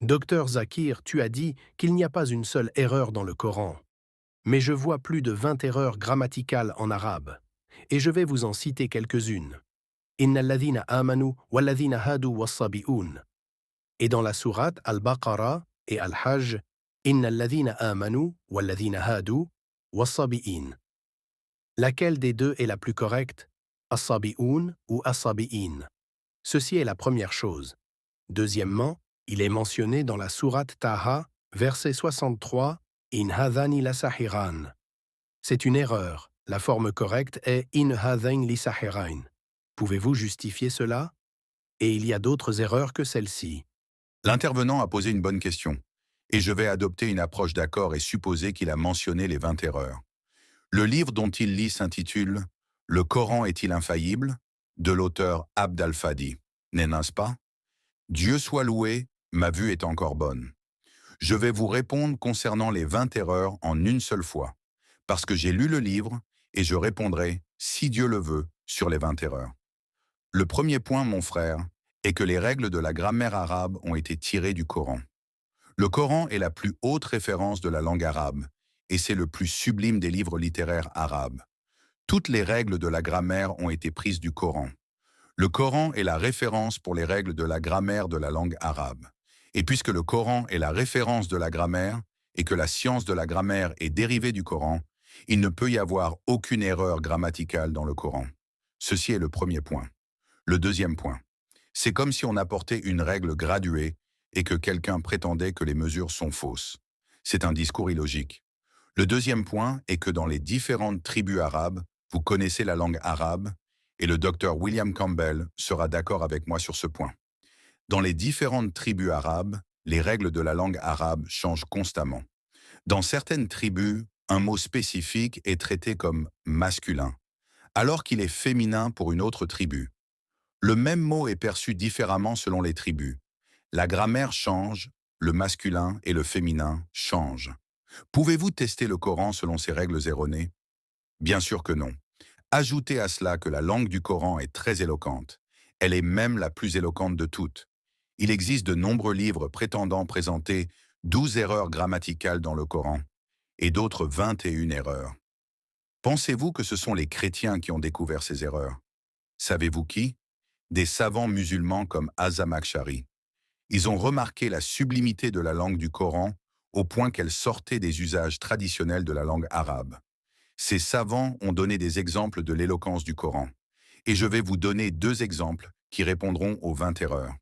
Docteur Zakir, tu as dit qu'il n'y a pas une seule erreur dans le Coran. Mais je vois plus de 20 erreurs grammaticales en arabe. Et je vais vous en citer quelques-unes. Inna alladhina amanu walladhina hadu wassabi'un. Et dans la sourate Al-Baqarah et Al-Hajj, Inna alladhina amanu walladhina hadu wassabi'in. Laquelle des deux est la plus correcte? As-sabi'un ou as-sabi'in? Ceci est la première chose. Deuxièmement, il est mentionné dans la sourate Taha, verset 63, In hadhani la sahiran. C'est une erreur. La forme correcte est In hadhain li sahirain. Pouvez-vous justifier cela? Et il y a d'autres erreurs que celle-ci. L'intervenant a posé une bonne question, et je vais adopter une approche d'accord et supposer qu'il a mentionné les 20 erreurs. Le livre dont il lit s'intitule « Le Coran est-il infaillible ?» de l'auteur Abd al-Fadi, n'est-ce pas? Dieu soit loué, ma vue est encore bonne. Je vais vous répondre concernant les 20 erreurs en une seule fois, parce que j'ai lu le livre et je répondrai, si Dieu le veut, sur les 20 erreurs. Le premier point, mon frère, est que les règles de la grammaire arabe ont été tirées du Coran. Le Coran est la plus haute référence de la langue arabe, et c'est le plus sublime des livres littéraires arabes. Toutes les règles de la grammaire ont été prises du Coran. Le Coran est la référence pour les règles de la grammaire de la langue arabe. Et puisque le Coran est la référence de la grammaire, et que la science de la grammaire est dérivée du Coran, il ne peut y avoir aucune erreur grammaticale dans le Coran. Ceci est le premier point. Le deuxième point, c'est comme si on apportait une règle graduée et que quelqu'un prétendait que les mesures sont fausses. C'est un discours illogique. Le deuxième point est que dans les différentes tribus arabes, vous connaissez la langue arabe, et le docteur William Campbell sera d'accord avec moi sur ce point. Dans les différentes tribus arabes, les règles de la langue arabe changent constamment. Dans certaines tribus, un mot spécifique est traité comme masculin, alors qu'il est féminin pour une autre tribu. Le même mot est perçu différemment selon les tribus. La grammaire change, le masculin et le féminin changent. Pouvez-vous tester le Coran selon ces règles erronées? Bien sûr que non. Ajoutez à cela que la langue du Coran est très éloquente. Elle est même la plus éloquente de toutes. Il existe de nombreux livres prétendant présenter 12 erreurs grammaticales dans le Coran et d'autres 21 erreurs. Pensez-vous que ce sont les chrétiens qui ont découvert ces erreurs? Savez-vous qui? Des savants musulmans comme Azam Akhshari. Ils ont remarqué la sublimité de la langue du Coran au point qu'elle sortait des usages traditionnels de la langue arabe. Ces savants ont donné des exemples de l'éloquence du Coran. Et je vais vous donner 2 exemples qui répondront aux 20 erreurs.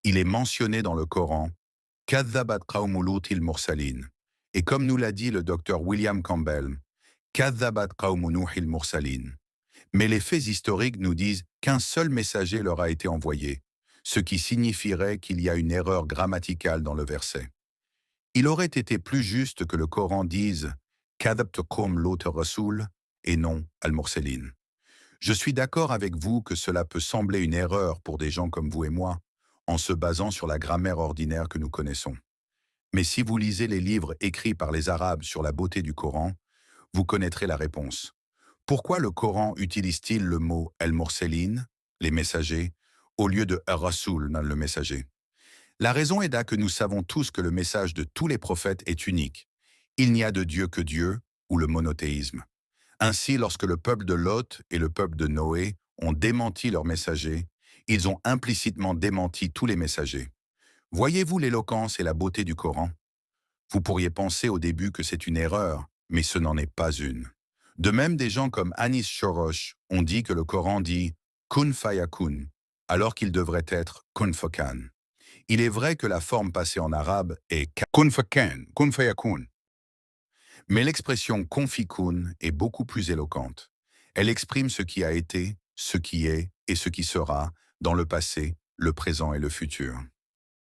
Il est mentionné dans le Coran « Kadhabat qawmu Lutil mursalin » et comme nous l'a dit le docteur William Campbell, « Kadhabat qawmu Nuhil mursalin ». Mais les faits historiques nous disent qu'un seul messager leur a été envoyé, ce qui signifierait qu'il y a une erreur grammaticale dans le verset. Il aurait été plus juste que le Coran dise « Kadhabtukum Lut Rasoul » et non « Al-Mursalin ». Je suis d'accord avec vous que cela peut sembler une erreur pour des gens comme vous et moi, en se basant sur la grammaire ordinaire que nous connaissons. Mais si vous lisez les livres écrits par les Arabes sur la beauté du Coran, vous connaîtrez la réponse. Pourquoi le Coran utilise-t-il le mot « Al-Mursalin », les messagers, au lieu de « Ar-Rasoul », le messager? La raison est là que nous savons tous que le message de tous les prophètes est unique. Il n'y a de Dieu que Dieu, ou le monothéisme. Ainsi, lorsque le peuple de Lot et le peuple de Noé ont démenti leurs messagers, ils ont implicitement démenti tous les messagers. Voyez-vous l'éloquence et la beauté du Coran? Vous pourriez penser au début que c'est une erreur, mais ce n'en est pas une. De même, des gens comme Anis Shorosh ont dit que le Coran dit « kun fayakun », alors qu'il devrait être « kun fakan ». Il est vrai que la forme passée en arabe est « kun fakan », « kun fayakun ». Mais l'expression « kun fikun » est beaucoup plus éloquente. Elle exprime ce qui a été, ce qui est et ce qui sera dans le passé, le présent et le futur.